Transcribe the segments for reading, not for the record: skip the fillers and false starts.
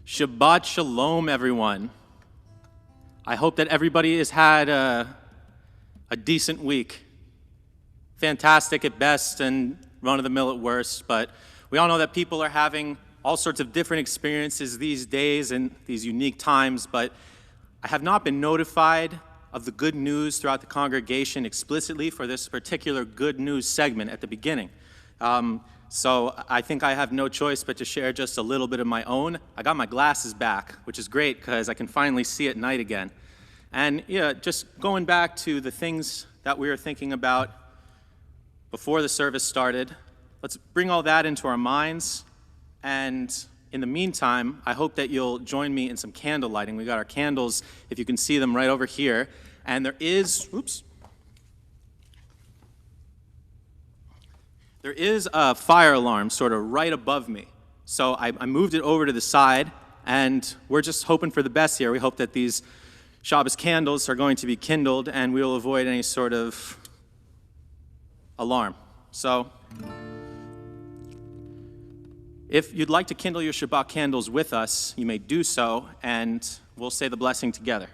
Shabbat Shalom, everyone. I hope that everybody has had a decent week. Fantastic at best and run-of-the-mill at worst, but we all know that people are having all sorts of different experiences these days and these unique times, but I have not been notified of the good news throughout the congregation explicitly for this particular good news segment at the beginning. So I think I have no choice but to share just a little bit of my own. I got my glasses back, which is great because I can finally see at night again. And yeah, just going back to the things that we were thinking about before the service started, let's bring all that into our minds. And in the meantime, I hope that you'll join me in some candle lighting. We got our candles, if you can see them, right over here. And there is a fire alarm sort of right above me. So I moved it over to the side, and we're just hoping for the best here. We hope that these Shabbos candles are going to be kindled, and we will avoid any sort of alarm. So if you'd like to kindle your Shabbat candles with us, you may do so, and we'll say the blessing together.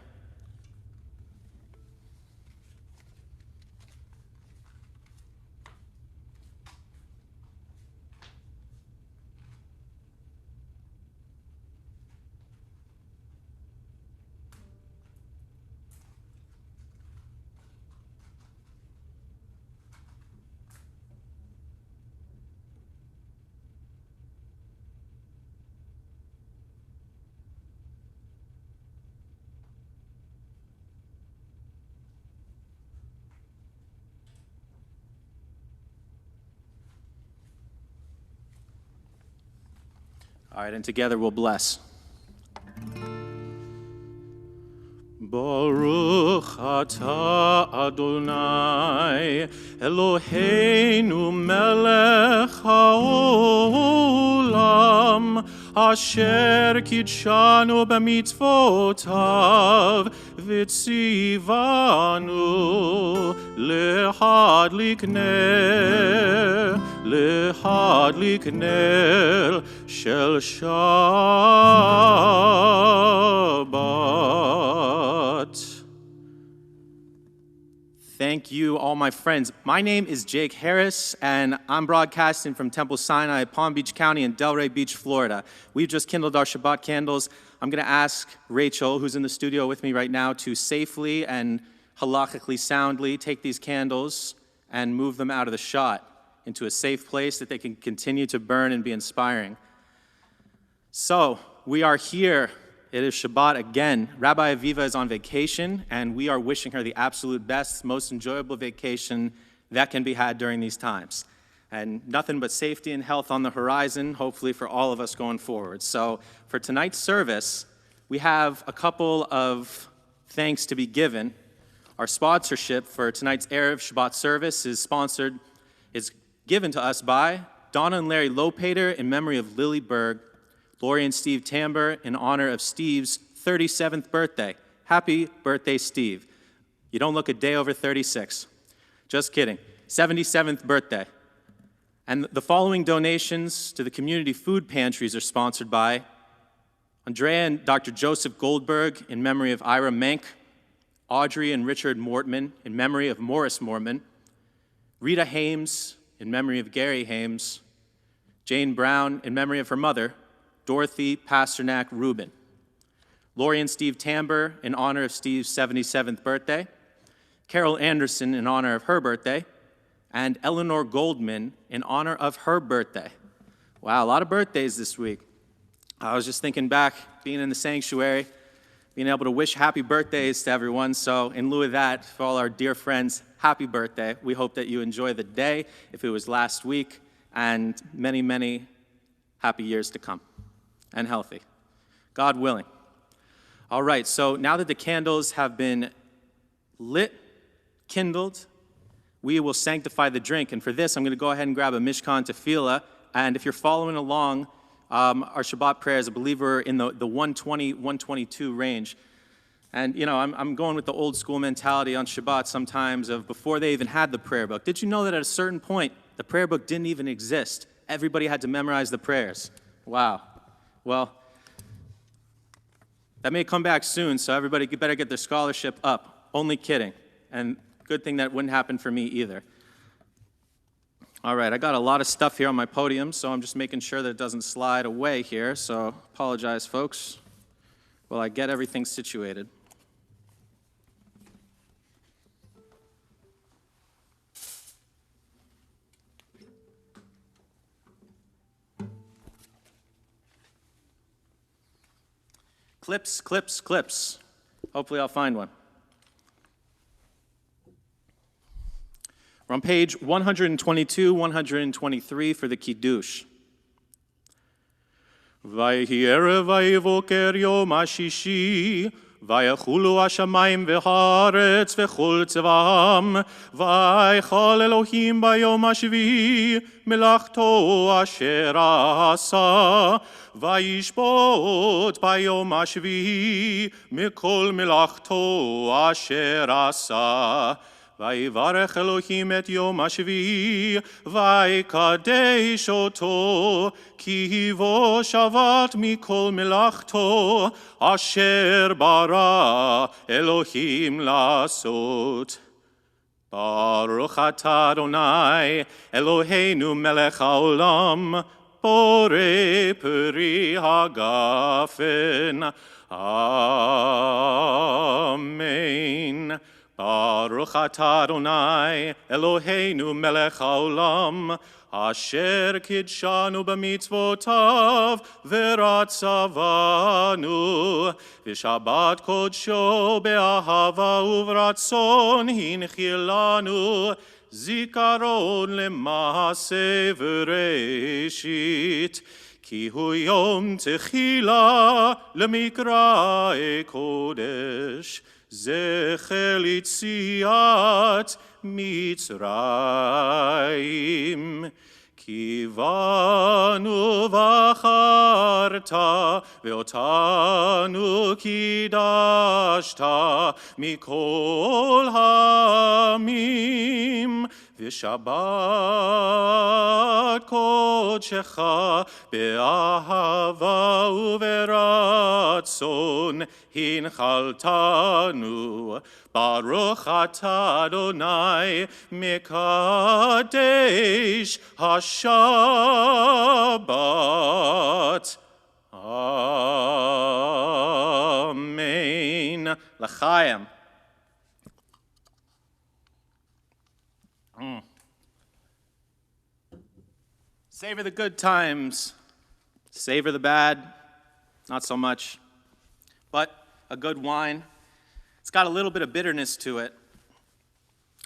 All right, and together we'll bless. Baruch atah Adonai Eloheinu melech haolam asher kidshanu b'mitzvotav v'tzivanu lehadlik ner shel Shabbat. Thank you, all my friends. My name is Jake Harris, and I'm broadcasting from Temple Sinai, Palm Beach County in Delray Beach, Florida. We've just kindled our Shabbat candles. I'm going to ask Rachel, who's in the studio with me right now, to safely and halachically soundly take these candles and move them out of the shot into a safe place that they can continue to burn and be inspiring. So, we are here. It is Shabbat again. Rabbi Aviva is on vacation, and we are wishing her the absolute best, most enjoyable vacation that can be had during these times. And nothing but safety and health on the horizon, hopefully for all of us going forward. So for tonight's service, we have a couple of thanks to be given. Our sponsorship for tonight's Erev Shabbat service is given to us by Donna and Larry Lopater in memory of Lily Berg, Lori and Steve Tamber in honor of Steve's 37th birthday. Happy birthday, Steve. You don't look a day over 36. Just kidding. 77th birthday. And the following donations to the community food pantries are sponsored by Andrea and Dr. Joseph Goldberg in memory of Ira Menk, Audrey and Richard Mortman in memory of Morris Mortman, Rita Hames in memory of Gary Hames, Jane Brown in memory of her mother, Dorothy Pasternak Rubin, Lori and Steve Tamber in honor of Steve's 77th birthday, Carol Anderson in honor of her birthday, and Eleanor Goldman in honor of her birthday. Wow, a lot of birthdays this week. I was just thinking back, being in the sanctuary, being able to wish happy birthdays to everyone. So in lieu of that, for all our dear friends, happy birthday. We hope that you enjoy the day, if it was last week, and many, many happy years to come, and healthy, God willing. All right, so now that the candles have been lit, kindled, we will sanctify the drink. And for this, I'm going to go ahead and grab a Mishkan Tefillah. And if you're following along, our Shabbat prayers, I believe we're in the 120, 122 range. And, you know, I'm going with the old school mentality on Shabbat sometimes of before they even had the prayer book. Did you know that at a certain point, the prayer book didn't even exist? Everybody had to memorize the prayers. Wow. Well, That may come back soon, so everybody better get their scholarship up. Only kidding. And good thing that wouldn't happen for me either. All right, I got a lot of stuff here on my podium, so I'm just making sure that it doesn't slide away here, so apologize, folks, while I get everything situated. Clips, clips, clips. Hopefully I'll find one. We're on page 122, 123 for the Kiddush. Vayhi Erev vayivoker yom hashishi, vayachulu hashamayim v'haaretz v'chol tzvaham, vaychal Elohim bayom hashvi'i, melachto asher asa, vayishbot bayom hashvi'i, mikol melachto asher asa. Vayivarech Elohim et yom hashvi'i, vayikadesh oto, ki hivo shavat mikol melachto, asher bara Elohim lasot. Baruch atah Adonai, Eloheinu melech haolam, borei peri hagafen. Amen. Baruch atah Adonai, Eloheinu melech haolam, asher kidshanu b'mitzvotav v'ratzavanu, v'shabbat kodsho be'ahava uv'ratzon hinchilanu, zikaron lema'aseh v'reshit, ki hu yom techila lemikra'e kodesh, Zechel Yitziat Mitzrayim, Kivanu v'acharta, ve'otanu kidashta, mikol hamim, v'shabbat kodshecha, be'ahava u'veratzon, hinchaltanu. Baruch atah Adonai, mekadesh hashabbat. Amen. L'chaim. Savor the good times. Savor the bad, not so much. But a good wine, it's got a little bit of bitterness to it,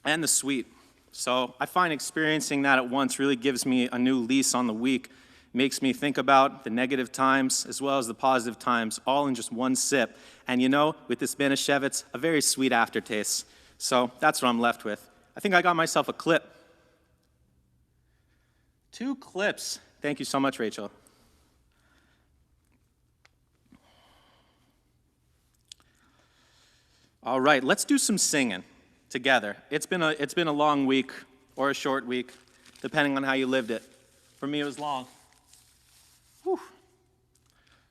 and the sweet. So I find experiencing that at once really gives me a new lease on the week, makes me think about the negative times as well as the positive times, all in just one sip. And you know, with this Benishevitz, a very sweet aftertaste. So that's what I'm left with. I think I got myself a clip. 2 clips. Thank you so much, Rachel. All right, let's do some singing together. It's been a long week or a short week, depending on how you lived it. For me, it was long. Whew.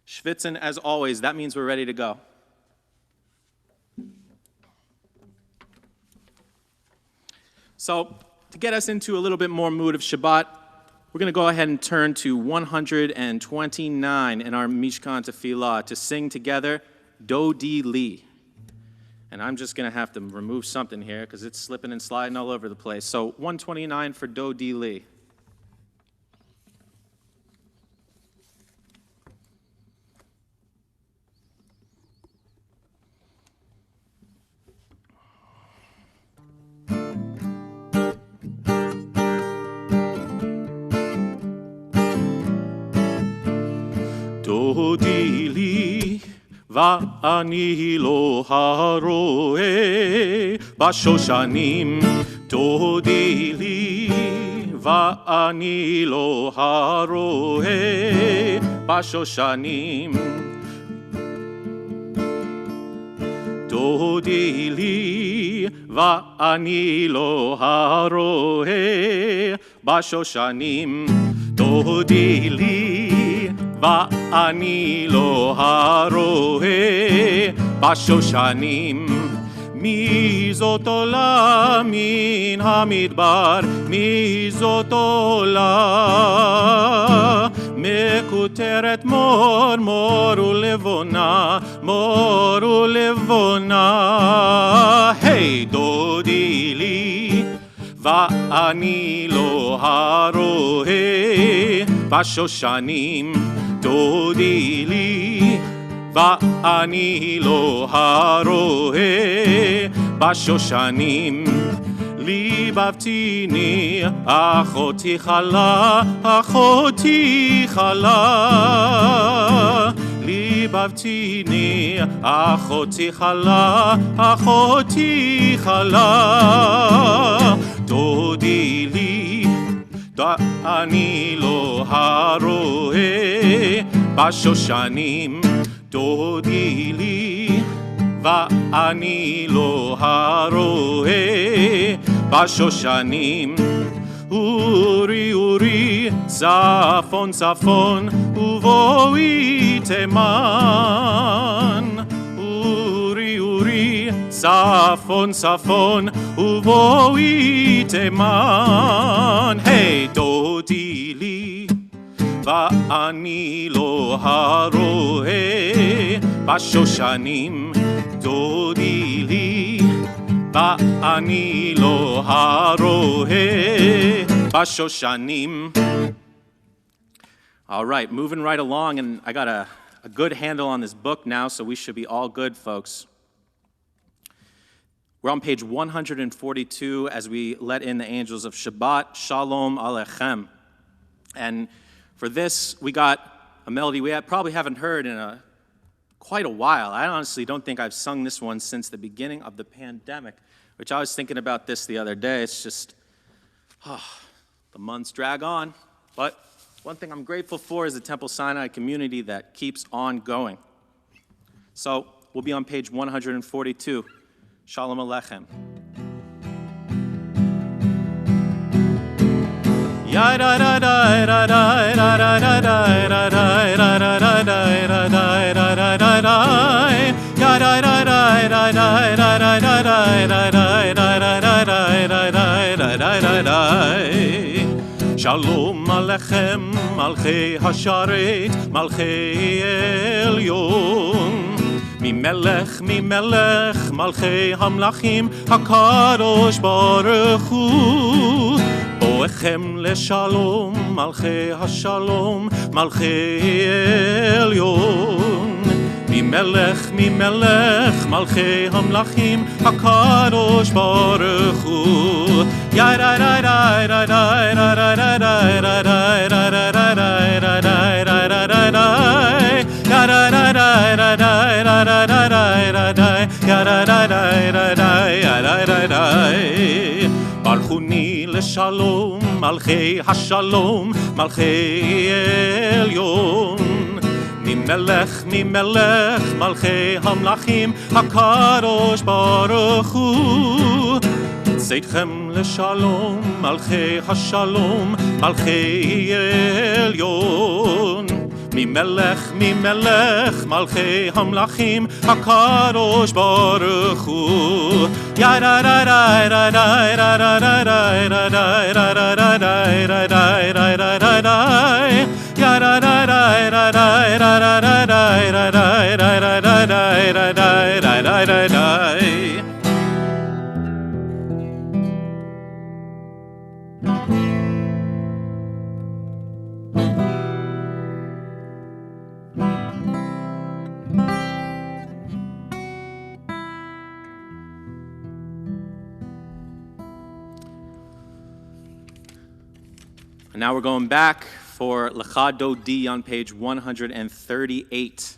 Schwitzen as always. That means we're ready to go. So to get us into a little bit more mood of Shabbat, we're going to go ahead and turn to 129 in our Mishkan Tefillah to sing together Dodi Li. And I'm just going to have to remove something here because it's slipping and sliding all over the place. So 129 for Dodi Li. Dodi Li ואני לא הרואה בשושנים, דודי לי ואני לא הרואה בשושנים. דודי לי ואני לא הרואה בשושנים, דודי לי ואני לא הרואה בשושנים. מי זאת עולה מן המדבר, מי זאת עולה? מקוטרת מור, מור ולבונה, מור ולבונה. היי דודי לי, ואני לא הרואה בשושנים. דודי לי, ואני לא הרואה בשושנים. ליבבתיני, אחותי חלה, אחותי חלה. ליבבתיני, אחותי חלה, אחותי חלה. דודי לי, אני לא הרואה בשושנים. דודי לי, ואני לא הרואה בשושנים. אורי אורי צפון צפון ובואי תימן. אורי אורי צפון צפון ובואי תימן. היי דודי לי, ואני לא הרואה בשושנים. דודי לי, ואני לא הרואה בשושנים. All right, moving right along, and I got a good handle on this book now, so we should be all good, folks. We're on page 142 as we let in the angels of Shabbat, Shalom Aleichem. And for this, we got a melody we probably haven't heard in quite a while. I honestly don't think I've sung this one since the beginning of the pandemic, which I was thinking about this the other day. It's just, the months drag on. But one thing I'm grateful for is the Temple Sinai community that keeps on going. So we'll be on page 142. Shalom Aleichem. Shalom Aleichem, Malchei Hasharet, Malchei Elyon. Mimelech, Malchei Hamlachim, HaKadosh Baruch Hu. Boechem leshalom, Malchei Hashalom, Malchei Elyon. Mimelech, Malchei Hamlachim, HaKadosh Baruch Hu. Barchuni leshalom, Malchei Hashalom, Malchei Elyon. Mimelech, Malchei Hamlachim, HaKadosh Baruch Hu. Tzedchem leshalom, Malchei Hashalom, Malchei Elyon. Mimelech, Malchei Hamlachim, HaKadosh Baruch Hu. And now we're going back for Lecha Dodi on page 138.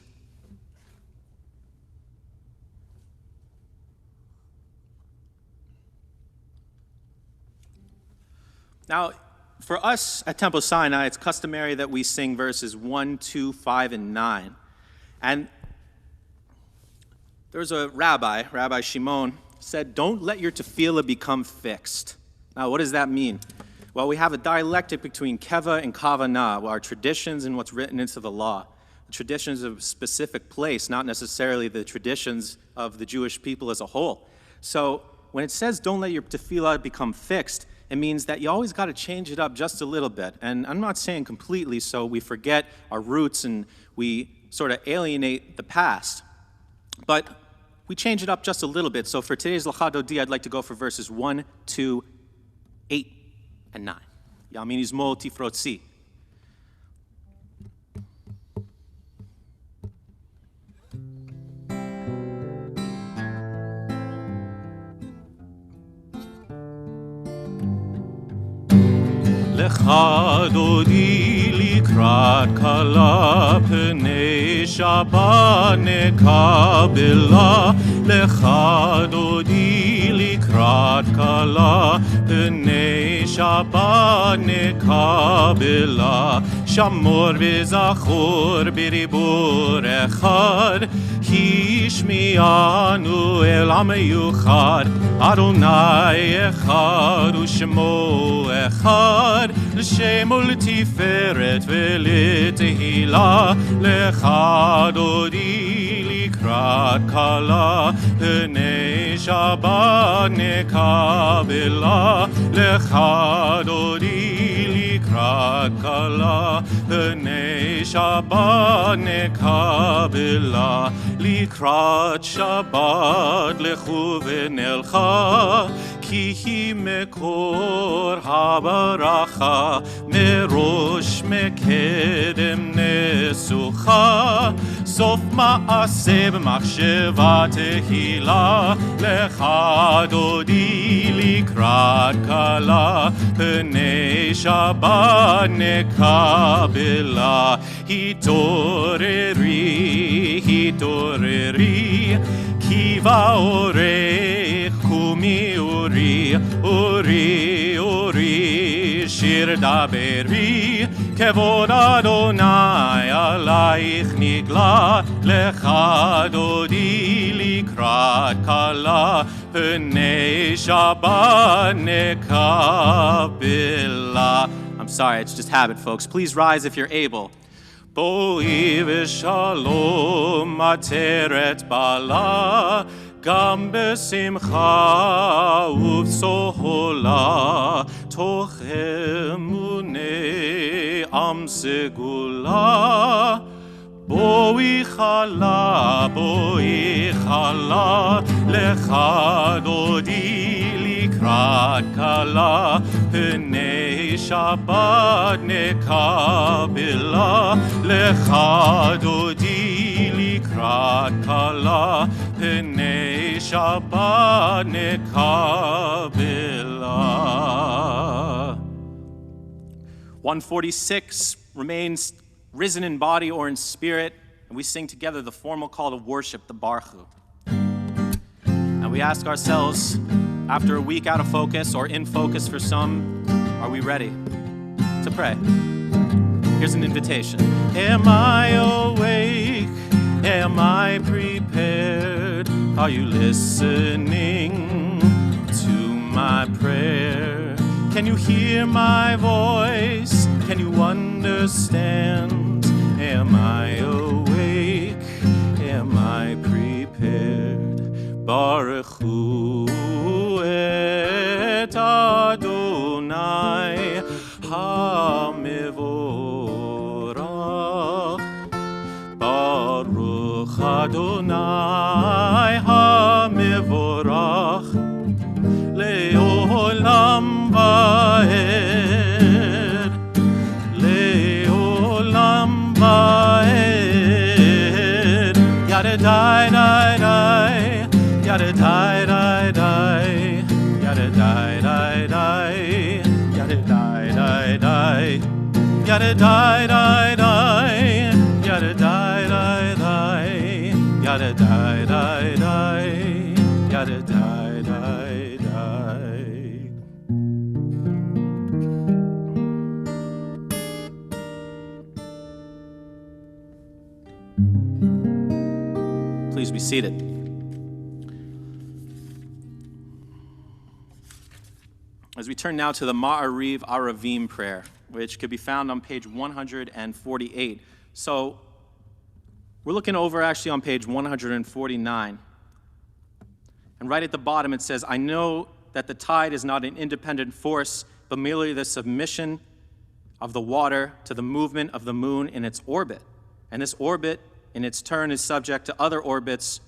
Now, for us at Temple Sinai, it's customary that we sing verses 1, 2, 5, and 9. And there was a Rabbi Shimon, said, don't let your tefillah become fixed. Now, what does that mean? Well, we have a dialectic between keva and kavanah, our traditions and what's written into the law. The traditions of a specific place, not necessarily the traditions of the Jewish people as a whole. So when it says don't let your tefillah become fixed, it means that you always got to change it up just a little bit. And I'm not saying completely so we forget our roots and we sort of alienate the past. But we change it up just a little bit. So for today's L'cha Dodi, I'd like to go for verses 1, 2, 8, and 9. Yamin izmo tifrotzi. L'cha Dodi likrat kala pnei Shabbat nekabela. L'cha Dodi likrat kala pnei Shabbat nekabela. Shamor v'zachor b'ribur echad, Hishmianu el ameyuchad. Adonai echad u'shemo echad, L'shem u'l'tiferet v'l'tehila. L'cha Dodi likrat kala pnei Shabbat nekabela. L'cha Dodi likrat kala pnei Shabbat nekabela. Likrat Shabbat lechu v'nelcha, ki hi mekor habaracha, merosh mekedem nesucha, sof ma'aseh b'machsheva tehila. L'cha Dodi likrat kala pnei Shabbat nekabela. Hitoreri, hitoreri, kiva orech kumi uri, uri, uri, shir daberi, kevod Adonai alaich nigla. L'cha Dodi likrat kala pnei Shabbat nekabela. I'm sorry, it's just habit, folks. Please rise if you're able. Boi v'shalom ateret bala, gam besimcha uv'sohola, toch emunei am segula. Boi chala, l'cha Dodi likrat kala pnei Shabbat nekabela. L'cha Dodi likrat kala pnei Shabbat nekabela. 146 remains risen in body or in spirit, and we sing together the formal call to worship, the Barchu. And we ask ourselves, after a week out of focus or in focus for some, are we ready to pray? Here's an invitation. Am I awake? Am I prepared? Are you listening to my prayer? Can you hear my voice? Can you understand? Am I awake? Am I prepared? Baruch Hu et Adonai HaMevorach. Baruch Adonai HaMevorach le'olam va'ed, le'olam va'ed. Yada dai dai dai, yada dai dai dai, yada dai dai dai, yada dai dai dai, yada dai dai dai, yada dai dai dai, yada dai dai dai, yada dai dai dai. Please be seated. As we turn now to the Mahariv Aravim prayer, which could be found on page 148. So we're looking over actually on page 149. And right at the bottom it says, I know that the tide is not an independent force, but merely the submission of the water to the movement of the moon in its orbit. And this orbit, in its turn, is subject to other orbits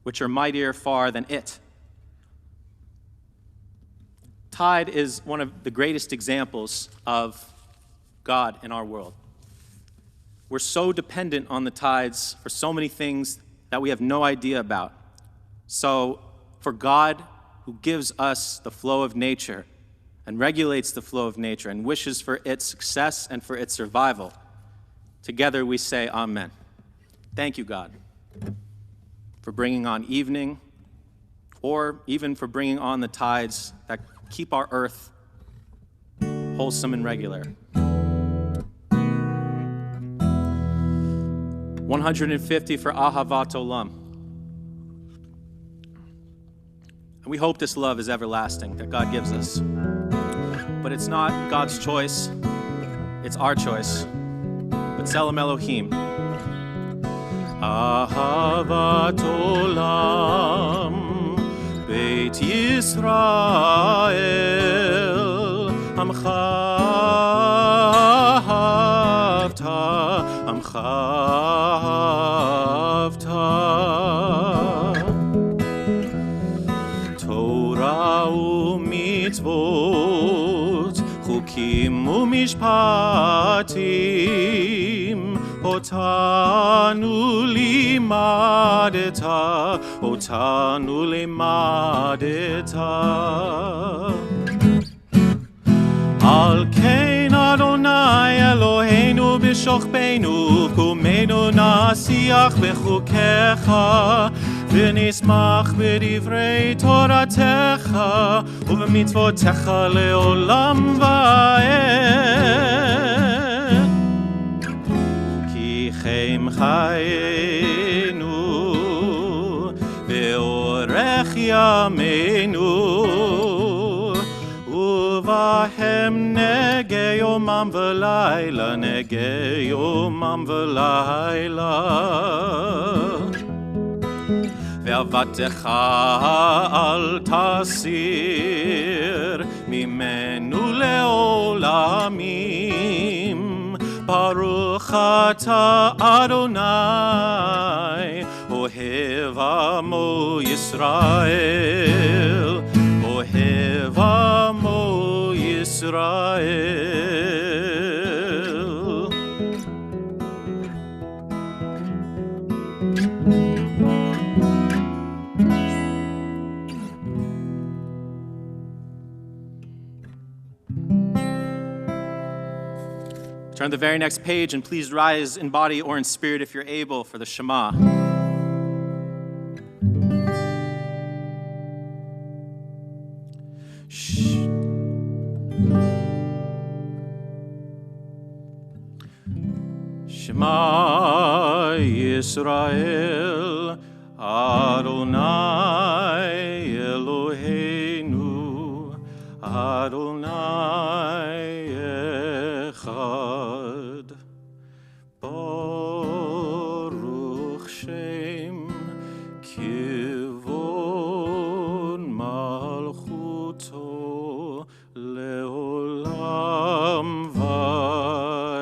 which are mightier far than it. Tide is one of the greatest examples of God in our world. We're so dependent on the tides for so many things that we have no idea about. So for God, who gives us the flow of nature and regulates the flow of nature and wishes for its success and for its survival, together we say amen. Thank you, God, for bringing on evening, or even for bringing on the tides that keep our earth wholesome and regular. 150 for Ahavat Olam. And we hope this love is everlasting that God gives us. But it's not God's choice, it's our choice. But Tselem Elohim. Ahavat Olam, Beit Yisrael, Amcha Ahavta, Amcha Ahavta. Torah u'mitzvot, chukim u'mishpatim, Otanu limadeta, Otanu limadeta. Al kein Adonai Eloheinu b'shochbeinu, kumenu nasiach b'chukecha, v'nismach b'divrei Toratecha, u'b'mitzvotecha le'olam va'ed. Chem chayenu ve'orech yameinu uvahem nege yomam v'layla, nege yomam v'layla. Ve'avatecha al tasir mimenu le'olamim. Baruch ata Adonai, Ohev Amo Yisrael, Ohev Amo Yisrael. Turn to the very next page and please rise in body or in spirit if you're able for the Shema. Shema Yisrael, Adonai Eloheinu, Adonai Echad. Baruch Shem Kivon Malchuto Leolam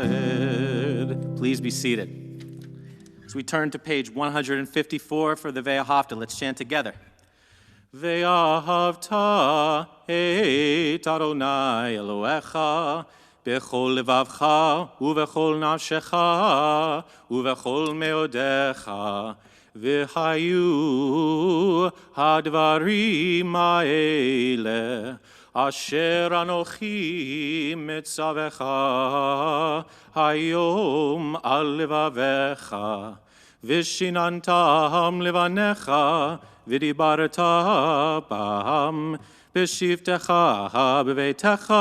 Vaed. Please be seated. As we turn to page 154 for the Ve'ahavta, let's chant together. Ve'ahavta et Adonai Elohecha bechol levavcha uvechol nafshecha uvechol meodecha v'hayu hadvarim ha'ele asher anochi mitzavecha hayom al levavecha v'shinantam levanecha v'dibarta bam בשבתך בביתך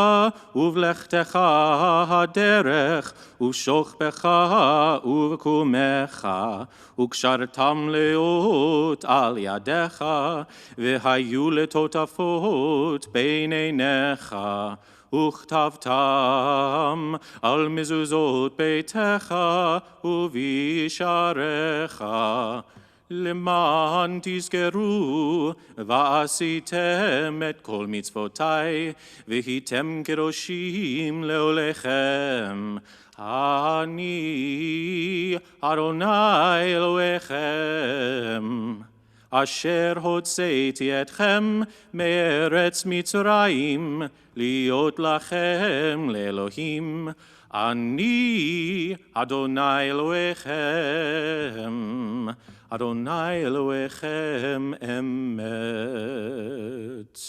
ובלכתך הדרך ובשוכבך ובקומך וקשרתם לאות על ידיך והיו לטוטפות בין עיניך וכתבתם על מזוזות ביתך ובשעריך למען תזכרו ועשיתם את כל מצוותי והייתם קדושים לעולכם. אני אדוני אלוהיכם אשר הוצאתי אתכם מארץ מצרים להיות לכם לאלוהים. אני אדוני אלוהיכם, אדוני אלוהיכם אמת.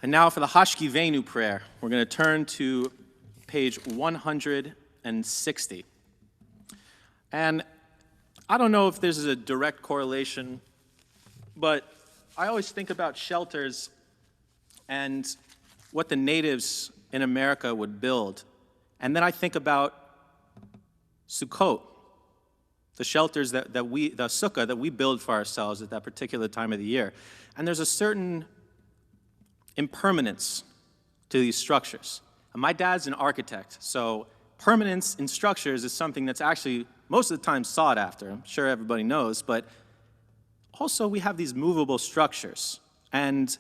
And now for the Hashkivenu prayer, we're going to turn to page 160. And I don't know if this is a direct correlation, but I always think about shelters and what the natives in America would build. And then I think about Sukkot, the shelters the sukkah that we build for ourselves at that particular time of the year. And there's a certain impermanence to these structures. And my dad's an architect, so permanence in structures is something that's actually most of the time sought after. I'm sure everybody knows, but also we have these movable structures. And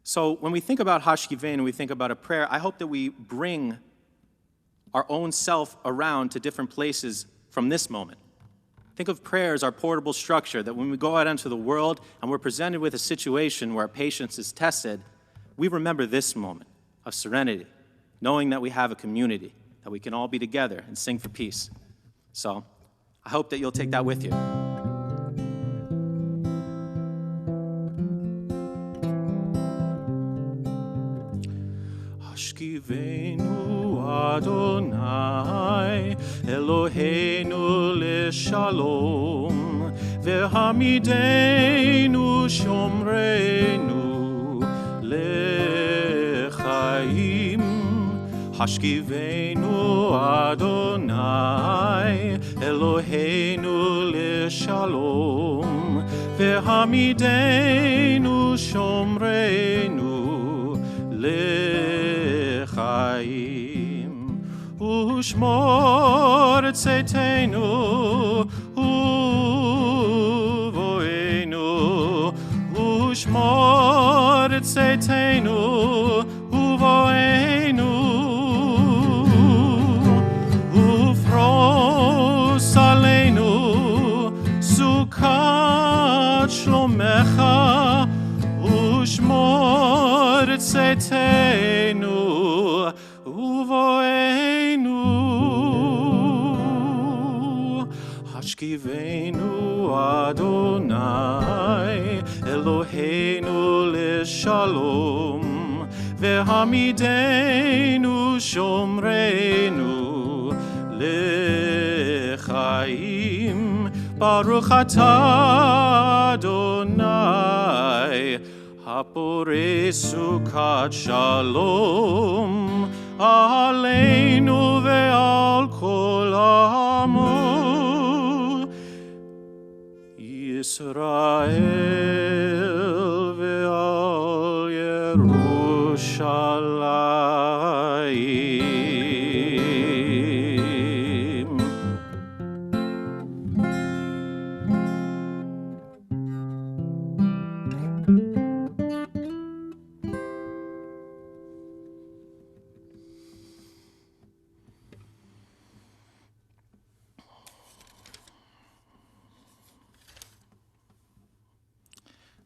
so when we think about Hashkivenu, we think about a prayer, I hope that we bring our own self around to different places from this moment. Think of prayer as our portable structure, that when we go out into the world and we're presented with a situation where our patience is tested, we remember this moment of serenity, knowing that we have a community, that we can all be together and sing for peace. So I hope that you'll take that with you. Hashkivenu Adonai Eloheinu leshalom vehamidenu shomreinu לחיים. השכיבנו אדוני אלוהינו לשלום והעמידנו שומרנו לחיים. ושמור צאתנו ובואנו ושמור צאתנו ובואנו ופרוס עלינו סוכת שלומך ושמור צאתנו ובואנו השכיבנו אדוני אלוהינו לשלום והעמידנו שומרנו לחיים. ברוך אתה אדוני הפורש סוכת שלום עלינו ועל כל עמו ישראל ועל ירושלים.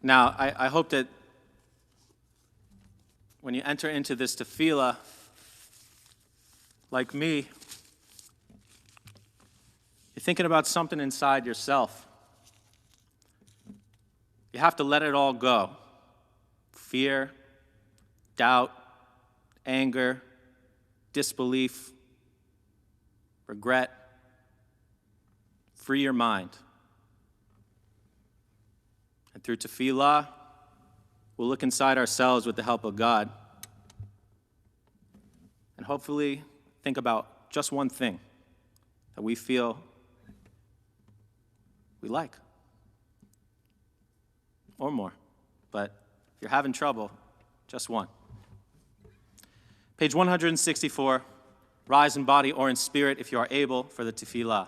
Now, I hope that when you enter into this tefillah, like me, you're thinking about something inside yourself. You have to let it all go. Fear, doubt, anger, disbelief, regret, free your mind. And through tefillah, we'll look inside ourselves with the help of God and hopefully think about just one thing that we feel we like, or more. But if you're having trouble, just one. Page 164, rise in body or in spirit if you are able for the tefillah.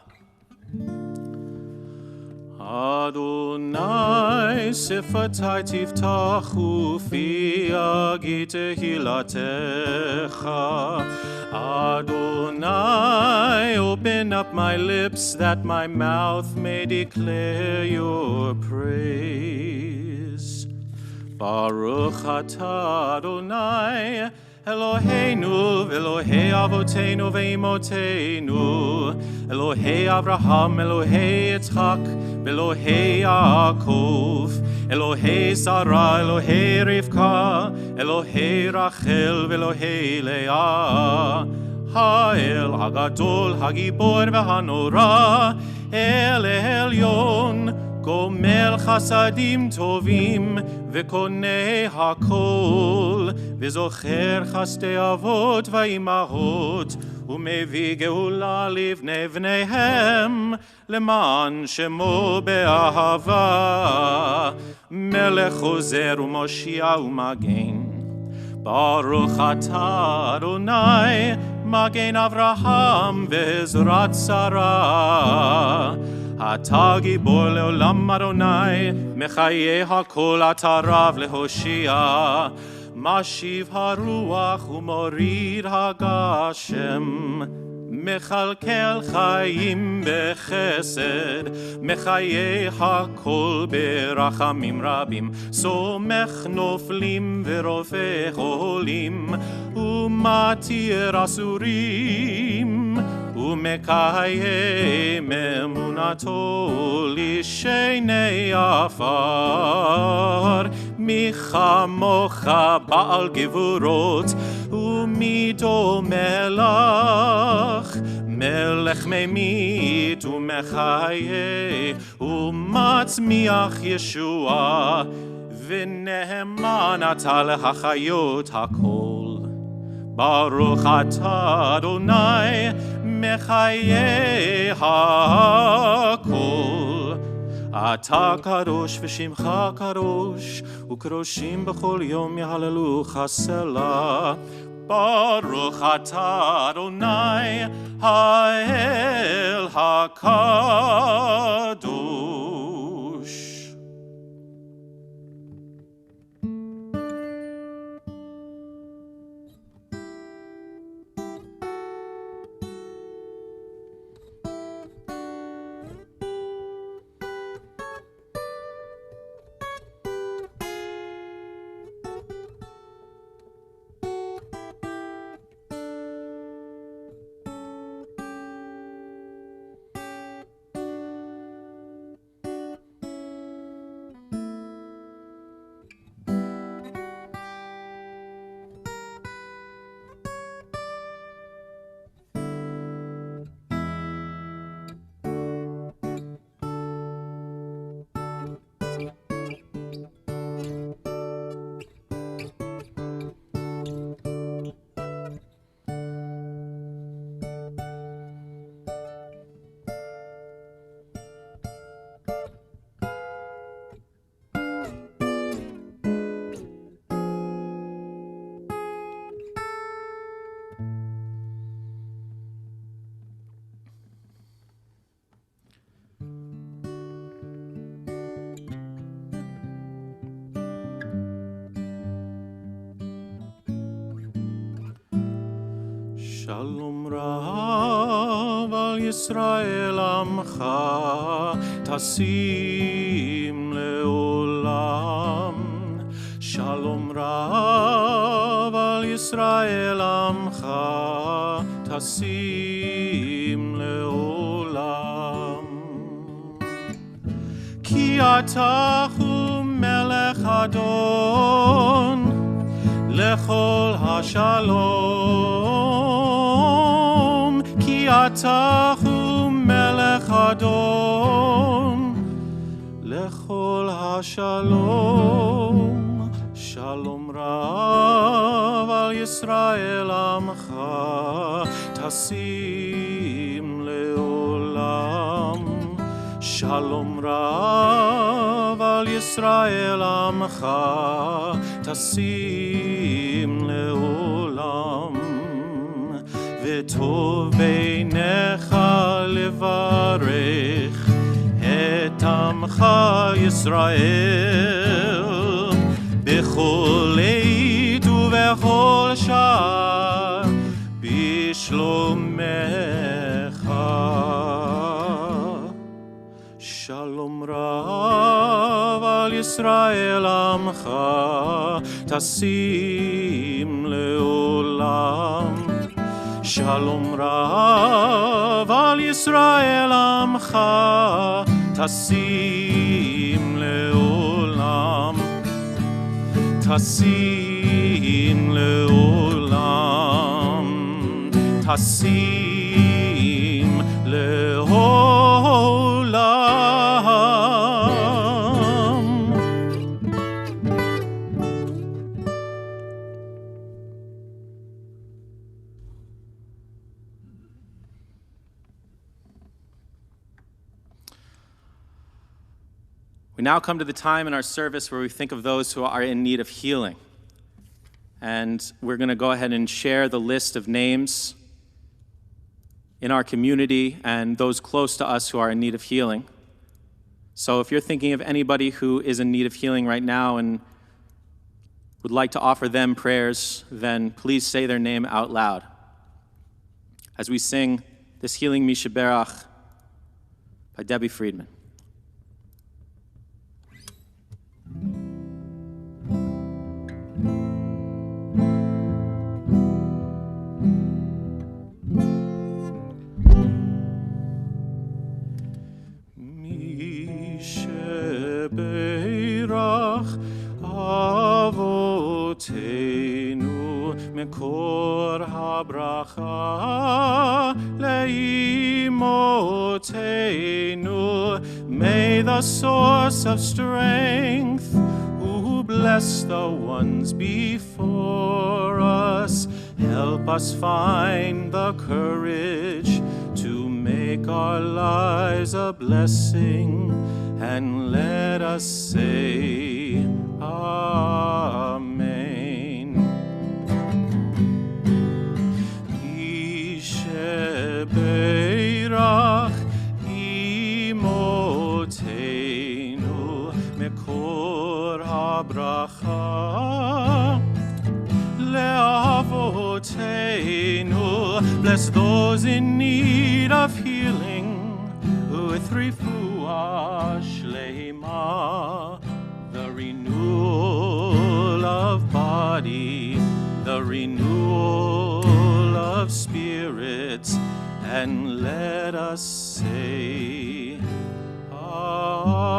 Adonai sifatai tiftachu fi agi tehilatecha. Adonai, open up my lips that my mouth may declare your praise. Baruch atah Adonai, Eloheinu v'Elohei Avoteinu v'Imotenu, Elohei Avraham, Elohei Yitzchak, v'Elohei Yaakov, Elohei Sarah, Elohei Rivka, Elohei Rachel, v'Elohei Leah, Ha'el Hagadol, Hagibor v'Hanora, El Elyon, גומל חסדים טובים וקונה הכל וזוכר חסדי אבות ואימהות ומביא גאולה לבני בניהם למען שמו באהבה מלך עוזר ומושיע ומגן ברוך אתה אדוני מגן אברהם ועזרת שרה אתה גיבור לעולם אדוני, מחיי הכל אתה רב להושיע, משיב הרוח ומוריד הגשם, מכלכל חיים בחסד, מחיי הכל ברחמים רבים, סומך נופלים ורופא חולים, ומתיר אסורים, ומקיים אמונתו לשני עפר, מי כמוך בעל גבורות ומידו מלך, מלך ממית ומחיה ומצמיח ישוע, ונאמן אתה להחיות הכל. ברוך אתה אדוני מחיי הכל. אתה קדוש ושמך קדוש, וקדושים בכל יום יהללוך סלה. ברוך אתה אדוני האל הקדוש. שלום רב על ישראל עמך תשים לעולם. שלום רב על ישראל עמך תשים לעולם. כי אתה הוא מלך אדון לכל השלום. כי אתה הוא מלך אדון v'chol hashalom, shalom rav al Yisrael amcha, tasim leolam. Shalom rav al Yisrael amcha, tasim leolam. V'tov beinecha levarech et amcha Yisrael, b'chol eit u'b'chol shar, b'shlomecha. Shalom rav al Yisrael amcha, tasim leolam. Shalom rav al Yisrael amcha, tasim leolam. Tasim leolam. Tasim leolam. We now come to the time in our service where we think of those who are in need of healing. And we're going to go ahead and share the list of names in our community and those close to us who are in need of healing. So if you're thinking of anybody who is in need of healing right now and would like to offer them prayers, then please say their name out loud as we sing this Healing Mishaberach by Debbie Friedman. Mishaberach Avotenu Mekor habracha leimotenu. May the source of strength, who bless the ones before us, help us find the courage to make our lives a blessing, and let us say Amen. Mishaberach imotenu mekor habracha leavotenu. Bless those in need of healing with refuah shleima, the renewal of body, the renewal of spirits, and let us say Amen.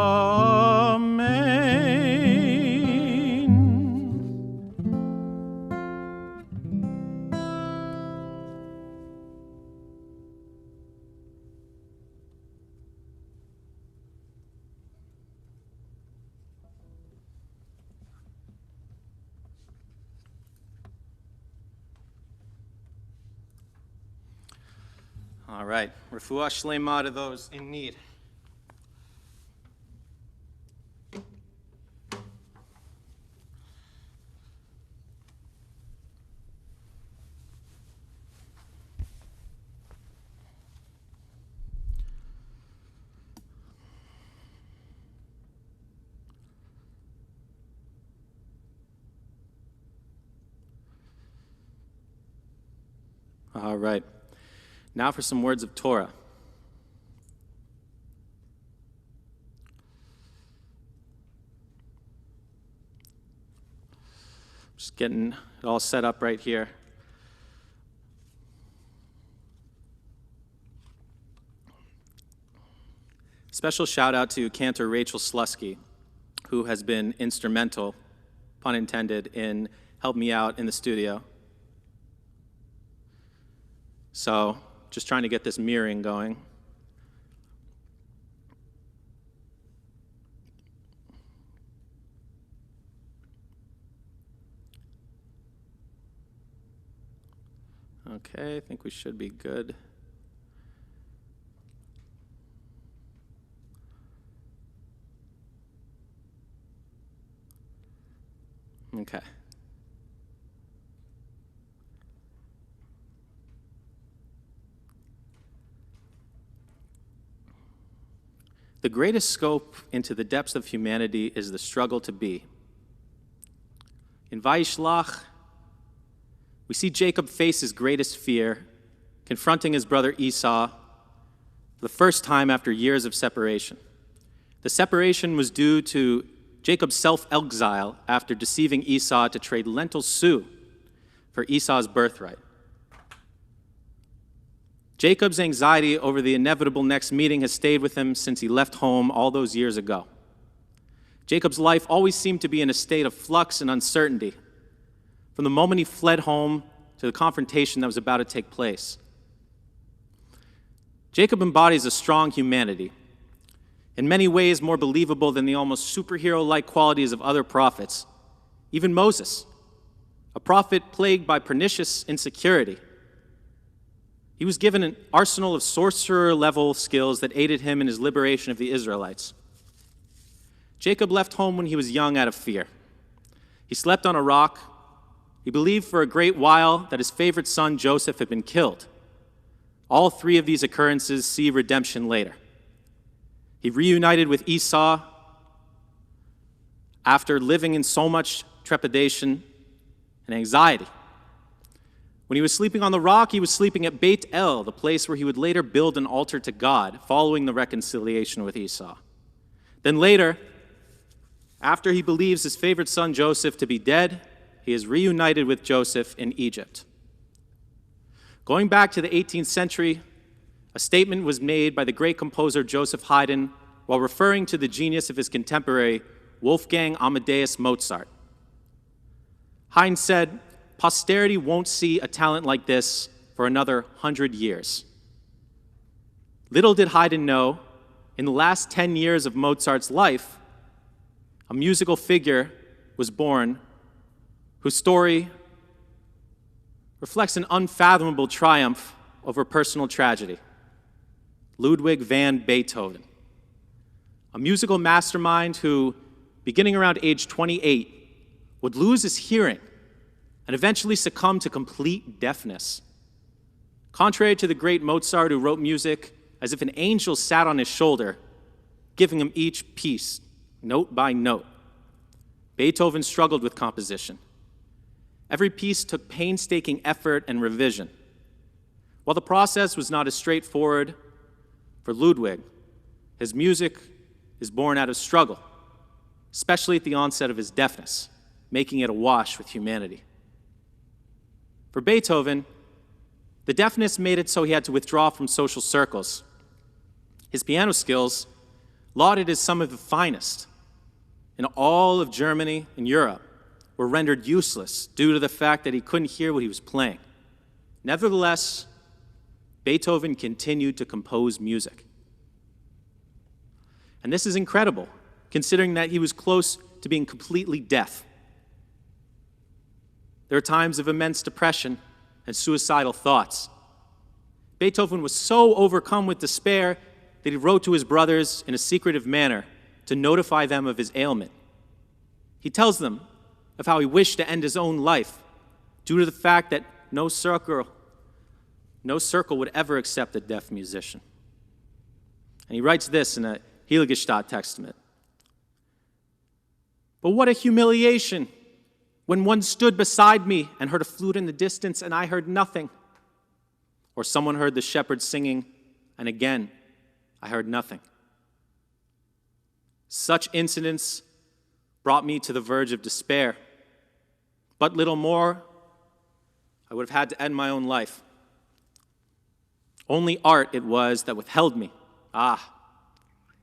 All right, refuah shlema to those in need. All right. Now for some words of Torah. Just getting it all set up right here. Special shout out to Cantor Rachel Slusky, who has been instrumental, pun intended, in helping me out in the studio. So, just trying to get this mirroring going. Okay, I think we should be good. Okay. The greatest scope into the depths of humanity is the struggle to be. In Vayishlach, we see Jacob face his greatest fear, confronting his brother Esau for the first time after years of separation. The separation was due to Jacob's self-exile after deceiving Esau to trade lentil stew for Esau's birthright. Jacob's anxiety over the inevitable next meeting has stayed with him since he left home all those years ago. Jacob's life always seemed to be in a state of flux and uncertainty, from the moment he fled home to the confrontation that was about to take place. Jacob embodies a strong humanity, in many ways more believable than the almost superhero-like qualities of other prophets. Even Moses, a prophet plagued by pernicious insecurity. He was given an arsenal of sorcerer-level skills that aided him in his liberation of the Israelites. Jacob left home when he was young out of fear. He slept on a rock. He believed for a great while that his favorite son, Joseph, had been killed. All three of these occurrences see redemption later. He reunited with Esau after living in so much trepidation and anxiety. When he was sleeping on the rock, he was sleeping at Beit El, the place where he would later build an altar to God, following the reconciliation with Esau. Then later, after he believes his favorite son Joseph to be dead, he is reunited with Joseph in Egypt. Going back to the 18th century, a statement was made by the great composer Joseph Haydn while referring to the genius of his contemporary, Wolfgang Amadeus Mozart. Haydn said, "Posterity won't see a talent like this for another 100 years." Little did Haydn know, in the last 10 years of Mozart's life, a musical figure was born whose story reflects an unfathomable triumph over personal tragedy. Ludwig van Beethoven, a musical mastermind who, beginning around age 28, would lose his hearing and eventually succumb to complete deafness. Contrary to the great Mozart, who wrote music as if an angel sat on his shoulder, giving him each piece, note by note, Beethoven struggled with composition. Every piece took painstaking effort and revision. While the process was not as straightforward for Ludwig, his music is born out of struggle, especially at the onset of his deafness, making it awash with humanity. For Beethoven, the deafness made it so he had to withdraw from social circles. His piano skills, lauded as some of the finest in all of Germany and Europe, were rendered useless due to the fact that he couldn't hear what he was playing. Nevertheless, Beethoven continued to compose music. And this is incredible, considering that he was close to being completely deaf. There are times of immense depression and suicidal thoughts. Beethoven was so overcome with despair that he wrote to his brothers in a secretive manner to notify them of his ailment. He tells them of how he wished to end his own life due to the fact that no circle would ever accept a deaf musician. And he writes this in a Heiligestadt Testament. "But what a humiliation when one stood beside me and heard a flute in the distance and I heard nothing. Or someone heard the shepherd singing and again I heard nothing. Such incidents brought me to the verge of despair. But little more, I would have had to end my own life. Only art it was that withheld me.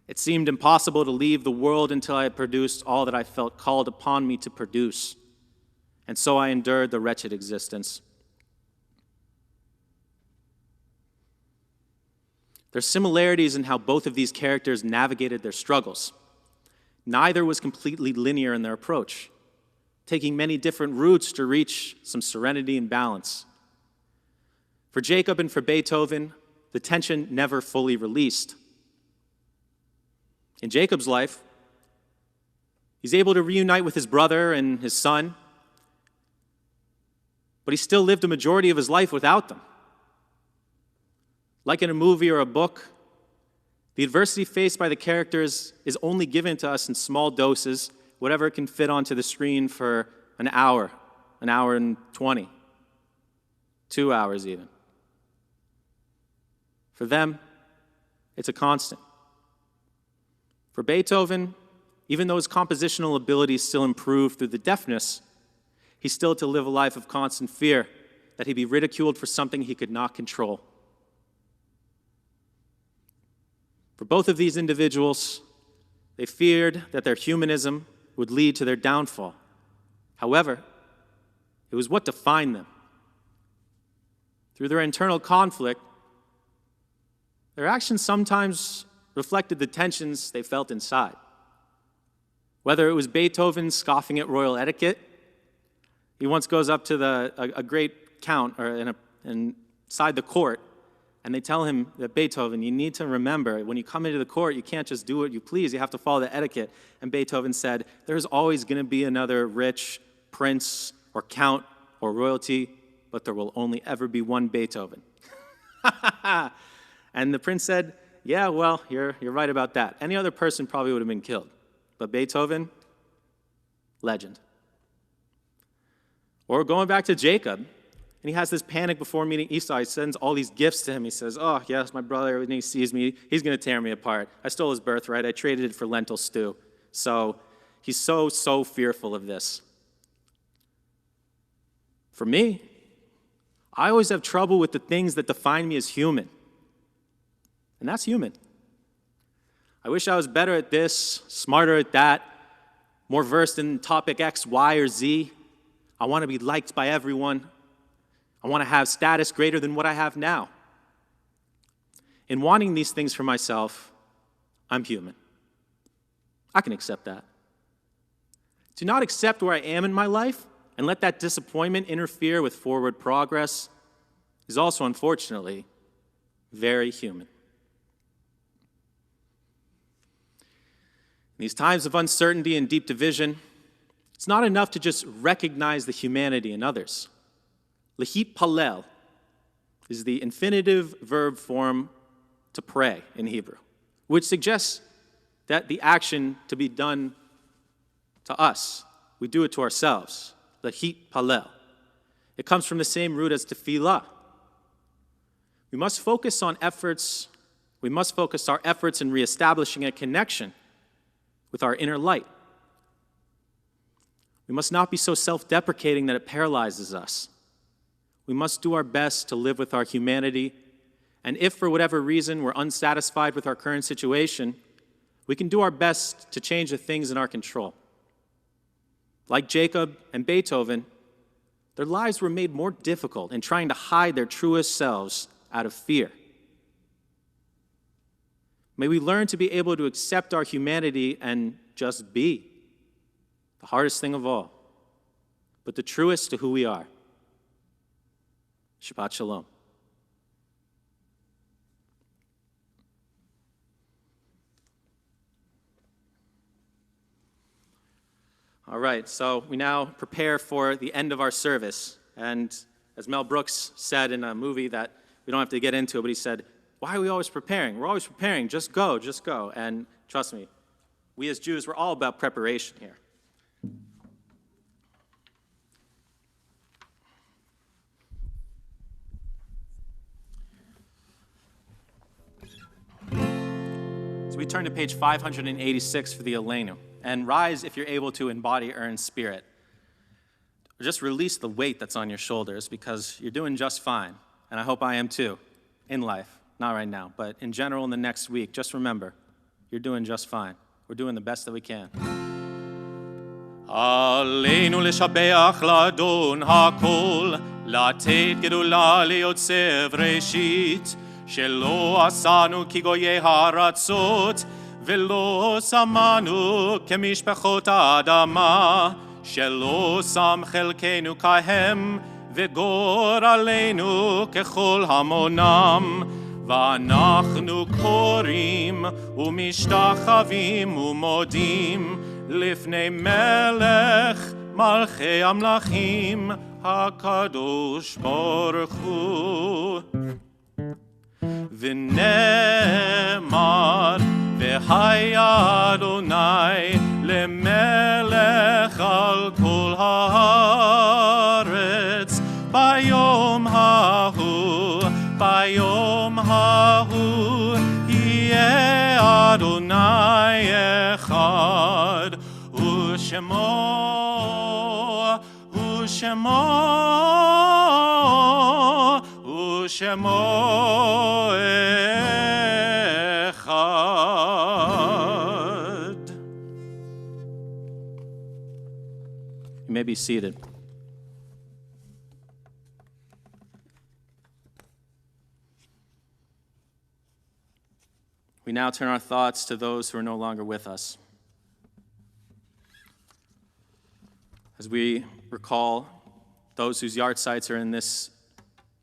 It seemed impossible to leave the world until I had produced all that I felt called upon me to produce. And so I endured the wretched existence." There are similarities in how both of these characters navigated their struggles. Neither was completely linear in their approach, taking many different routes to reach some serenity and balance. For Jacob and for Beethoven, the tension never fully released. In Jacob's life, he's able to reunite with his brother and his son, but he still lived a majority of his life without them. Like in a movie or a book, the adversity faced by the characters is only given to us in small doses, whatever can fit onto the screen for an hour and 20, 2 hours even. For them, it's a constant. For Beethoven, even though his compositional abilities still improved through the deafness, he's still to live a life of constant fear that he'd be ridiculed for something he could not control. For both of these individuals, they feared that their humanism would lead to their downfall. However, it was what defined them. Through their internal conflict, their actions sometimes reflected the tensions they felt inside. Whether it was Beethoven scoffing at royal etiquette, he once goes up to a great count inside the court, and they tell him that Beethoven, you need to remember, when you come into the court, you can't just do what you please, you have to follow the etiquette. And Beethoven said, there's always going to be another rich prince or count or royalty, but there will only ever be one Beethoven. And the prince said, yeah, well, you're right about that. Any other person probably would have been killed. But Beethoven, legend. Or going back to Jacob, and he has this panic before meeting Esau. He sends all these gifts to him. He says, oh, yes, my brother, when he sees me, he's going to tear me apart. I stole his birthright. I traded it for lentil stew. So he's so fearful of this. For me, I always have trouble with the things that define me as human. And that's human. I wish I was better at this, smarter at that, more versed in topic X, Y, or Z. I want to be liked by everyone. I want to have status greater than what I have now. In wanting these things for myself, I'm human. I can accept that. To not accept where I am in my life and let that disappointment interfere with forward progress is also, unfortunately, very human. In these times of uncertainty and deep division, it's not enough to just recognize the humanity in others. Lahitpalel is the infinitive verb form to pray in Hebrew, which suggests that the action to be done to us, we do it to ourselves. Lahitpalel. It comes from the same root as tefillah. We must focus our efforts in reestablishing a connection with our inner light. We must not be so self-deprecating that it paralyzes us. We must do our best to live with our humanity, and if for whatever reason we're unsatisfied with our current situation, we can do our best to change the things in our control. Like Jacob and Beethoven, their lives were made more difficult in trying to hide their truest selves out of fear. May we learn to be able to accept our humanity and just be. The hardest thing of all, but the truest to who we are. Shabbat Shalom. All right, so we now prepare for the end of our service. And as Mel Brooks said in a movie that we don't have to get into, but he said, why are we always preparing? We're always preparing. Just go, just go. And trust me, we as Jews, we're all about preparation here. So we turn to page 586 for the Aleinu. And rise if you're able to in body or in spirit. Or just release the weight that's on your shoulders because you're doing just fine. And I hope I am too, in life. Not right now, but in general in the next week. Just remember, you're doing just fine. We're doing the best that we can. עלינו לשבח לאדון הכל, לתת גדולה ליוצר ראשית, שלא עשנו כגויי הארצות, ולא שמנו כמשפחות האדמה, שלא שם חלקנו כהם, וגורלנו ככל המונם, ואנחנו קוראים ומשתחווים ומודים לפני מלך מלכי המלכים הקדוש ברוך הוא. ונאמר והיה אדוני למלך על כל הארץ ביום ההוא, ביום ההוא יהיה אדוני אחד ושמו אחד. You may be seated. We now turn our thoughts to those who are no longer with us. As we recall those whose yard sites are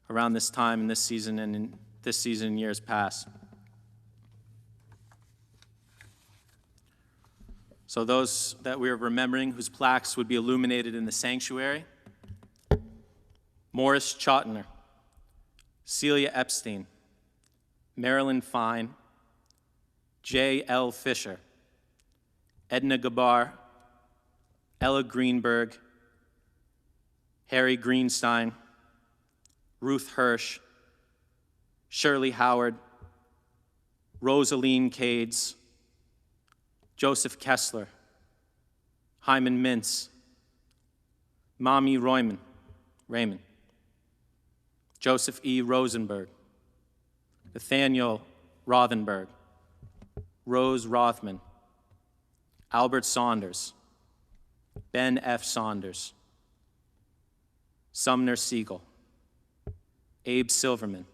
around this time in this season and in this season in years past. So those that we are remembering whose plaques would be illuminated in the sanctuary: Morris Chotner, Celia Epstein, Marilyn Fine, J.L. Fisher, Edna Gabar, Ella Greenberg, Harry Greenstein, Ruth Hirsch, Shirley Howard, Rosaline Cades, Joseph Kessler, Hyman Mintz, Mami Raymond, Joseph E. Rosenberg, Nathaniel Rothenberg, Rose Rothman, Albert Saunders, Ben F. Saunders, Sumner Siegel, Abe Silverman,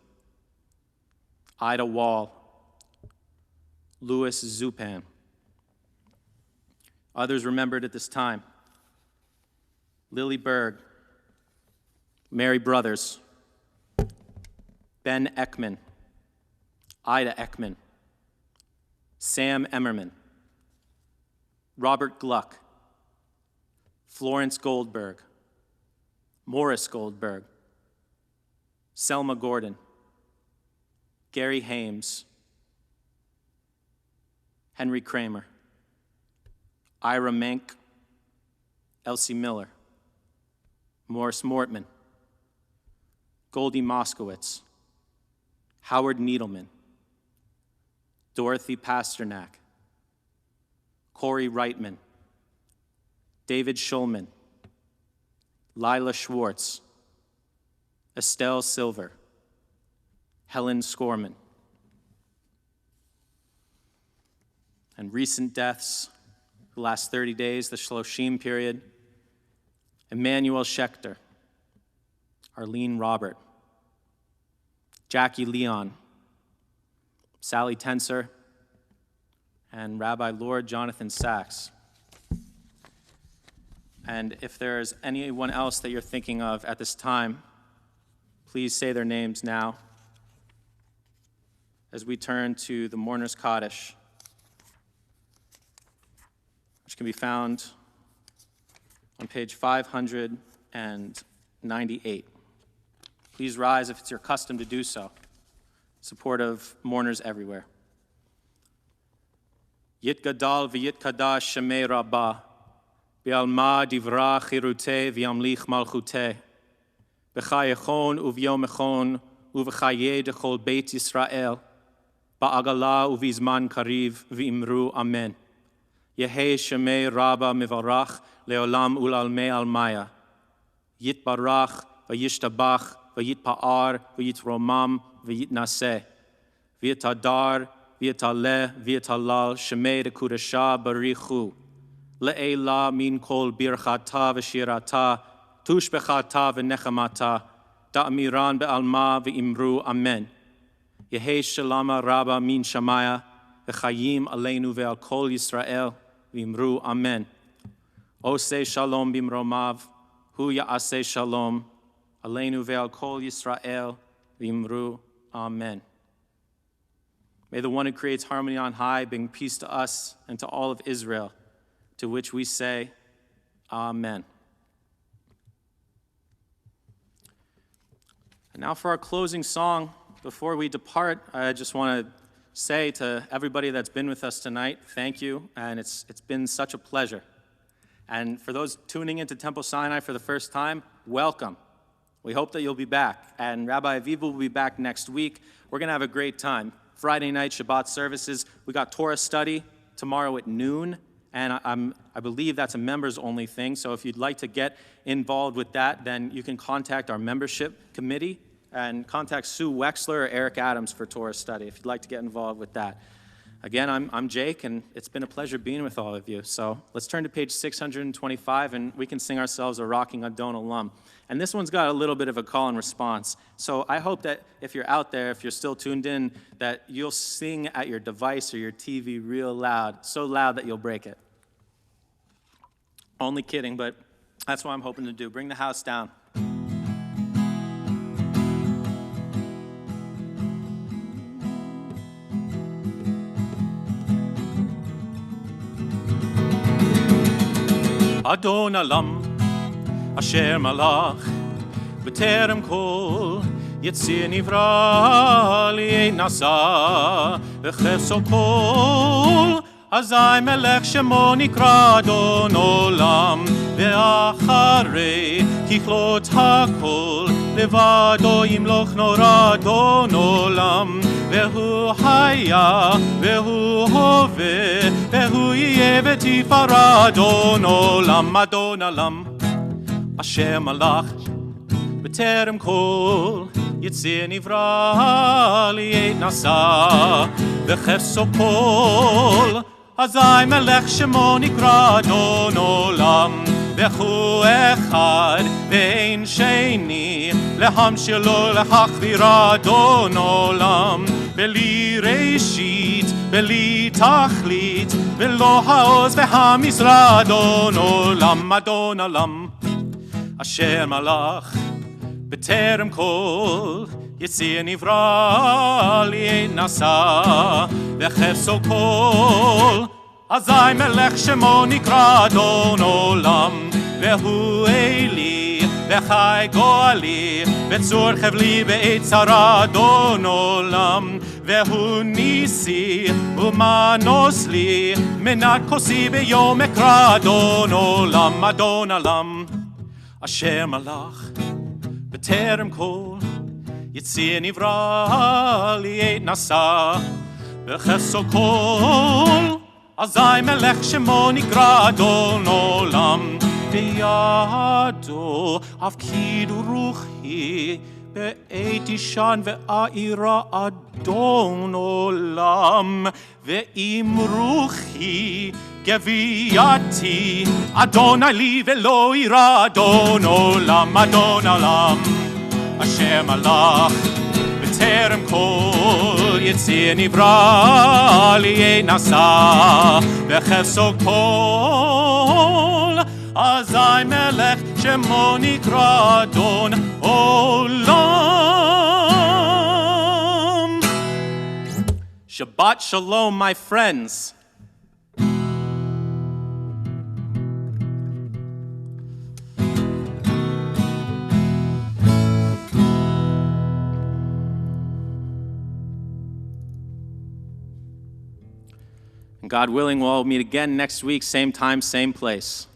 Ida Wall, Louis Zupan. Others remembered at this time: Lily Berg, Mary Brothers, Ben Ekman, Ida Ekman, Sam Emmerman, Robert Gluck, Florence Goldberg, Morris Goldberg, Selma Gordon, Gary Hames, Henry Kramer, Ira Menk, Elsie Miller, Morris Mortman, Goldie Moskowitz, Howard Needleman, Dorothy Pasternak, Corey Reitman, David Schulman, Lila Schwartz, Estelle Silver, Helen Scorman. And recent deaths, the last 30 days, the Shloshim period: Emmanuel Schechter, Arlene Robert, Jackie Leon, Sally Tenser, and Rabbi Lord Jonathan Sachs. And if there's anyone else that you're thinking of at this time, please say their names now as we turn to the Mourner's Kaddish, which can be found on page 598. Please rise if it's your custom to do so. Support of mourners everywhere. Yit gadal v'yit kadash shemei rabbah, v'alma divra chiruteh v'yamlich malchuteh, b'chayechon uvyomechon uv'chaye dechol beit Yisrael, ba'agala uv'izman kariv v'imru amen. Yehei shemei rabba mivarach leolam ulalmei almaya. Yit barach v'yishtabach v'yit pa'ar v'yit romam v'yit naseh. V'yit adar v'yit aleh v'yit halal shemei dekudasha barichu. Le'ela min kol birchata v'shirata tushbechata v'nechamata da'amiran be'alma v'imru amen. Yehei shalama rabba min shamaya v'chayim aleinu ve'al kol Yisrael v'imru amen. Oseh shalom bimromav hu ya'aseh shalom Aleinu ve'al kol Yisrael v'imru Amen. May the one who creates harmony on high bring peace to us and to all of Israel, to which we say, Amen. And now for our closing song. Before we depart, I just want to say to everybody that's been with us tonight, thank you, and it's been such a pleasure. And for those tuning into Temple Sinai for the first time, welcome. We hope that you'll be back, and Rabbi Aviv will be back next week. We're going to have a great time. Friday night Shabbat services. We got Torah study tomorrow at noon, and I believe that's a members-only thing, so if you'd like to get involved with that, then you can contact our membership committee and contact Sue Wexler or Eric Adams for Torah study if you'd like to get involved with that. Again, I'm Jake, and it's been a pleasure being with all of you. So let's turn to page 625, and we can sing ourselves a Rocking Adon Olam. And this one's got a little bit of a call and response. So I hope that if you're out there, if you're still tuned in, that you'll sing at your device or your TV real loud, so loud that you'll break it. Only kidding, but that's what I'm hoping to do. Bring the house down. Adon Olam, Asher Malach, B'terem Kol, Yetzir Nivra Li'ei Nasa, V'cheso Kol, Azai Melech Shemo Nikra Adon Olam, Ve'acharei Kichlot HaKol, Levado Yimloch Nora Adon Olam, Ve'hu Haya, Ve'hu Hove, Ve'hu Yeh V'tifara Adon Olam, Adon Olam, Asher Malach, B'terem Kol, Yetzir Nivra Li'ei Nasa, V'cheso Kol, Azai Melech Shemo Nikra Adon Olam, Ve'chu Echad, Ve'ein Sheni, Lehamshilo Lechachvira Adon Olam, Ve'li Reishit, Ve'li Tachlit, Ve'lo Ha'oz Ve'hamizra Adon Olam, Adon Olam, Asher Malach, B'terem Kol, Yetzir Nivra Li'ei Nasa, V'cheso Kol, Azai Melech Shemo Nikra Adon Olam, Ve'hu Eli, Ve'chai Goali, Ve'tzur Chevli Ve'etzara Adon Olam, Ve'hu Nisi, Umanos Li, Menat Kosi Ve'yom Ekra Adon Olam, Adon Olam, Asher Malach, B'terem Kol, Yetzir Nivra Li'ei Nasa, V'cheso Kol, Azai Melech Shemo Nikra Adon Olam, B'yado Avkidu Ruchi, Be'eit Ishan Ve'a'ira Adon Olam, Ve'im Ruchi Geviyati, Adonai Li Ve'lo Ira Adon Olam, Adon Olam, Asher Malach, B'terem Kol, Yetzir Nivra Li'ei Nasa, V'cheso Kol, Azai Melech Shemo Nikra Adon Olam. Shabbat Shalom, my friends. God willing, we'll meet again next week, same time, same place.